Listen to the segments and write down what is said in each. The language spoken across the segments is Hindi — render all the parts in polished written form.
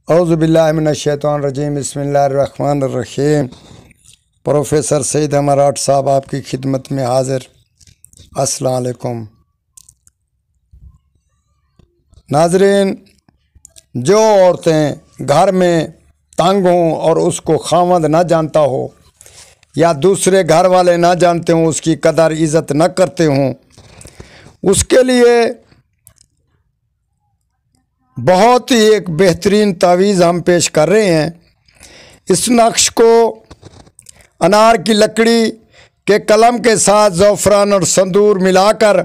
औज़ुबिल्लाहिमिनश्शैतानिर्रजीम बिस्मिल्लाहिर्रहमानिर्रहीम। प्रोफेसर सईद अमराट साहब आपकी खिदमत में हाजिर। अस्सलाम वालेकुम नाज़रीन, जो औरतें घर में तंग हों और उसको खामद ना जानता हो या दूसरे घर वाले ना जानते हों, उसकी कदर इज़्ज़त न करते हों, उसके लिए बहुत ही एक बेहतरीन तावीज़ हम पेश कर रहे हैं। इस नक्श को अनार की लकड़ी के कलम के साथ ज़फ़रान और संदूर मिलाकर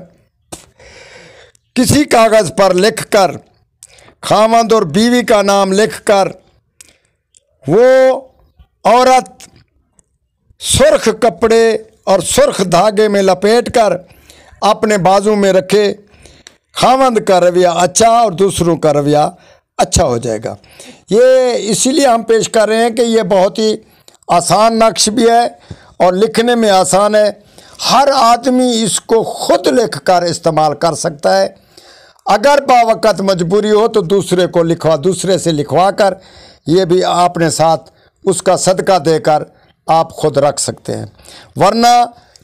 किसी कागज़ पर लिखकर खामद और बीवी का नाम लिखकर वो औरत सुर्ख कपड़े और सुर्ख धागे में लपेटकर अपने बाजू में रखे। खामद का रवैया अच्छा और दूसरों का रवैया अच्छा हो जाएगा। ये इसीलिए हम पेश कर रहे हैं कि ये बहुत ही आसान नक्श भी है और लिखने में आसान है। हर आदमी इसको खुद लिख कर इस्तेमाल कर सकता है। अगर बावक़्त मजबूरी हो तो दूसरे से लिखवा कर ये भी अपने साथ उसका सदका देकर आप खुद रख सकते हैं। वरना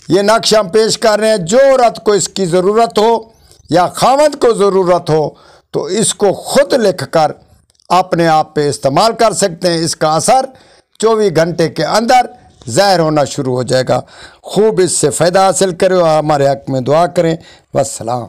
ये नक्श हम पेश कर रहे हैं, जो औरत को इसकी ज़रूरत हो या खामद को ज़रूरत हो तो इसको खुद लिख कर अपने आप पे इस्तेमाल कर सकते हैं। इसका असर 24 घंटे के अंदर ज़ाहिर होना शुरू हो जाएगा। खूब इससे फ़ायदा हासिल करें और हमारे हक़ में दुआ करें। वस्सलाम।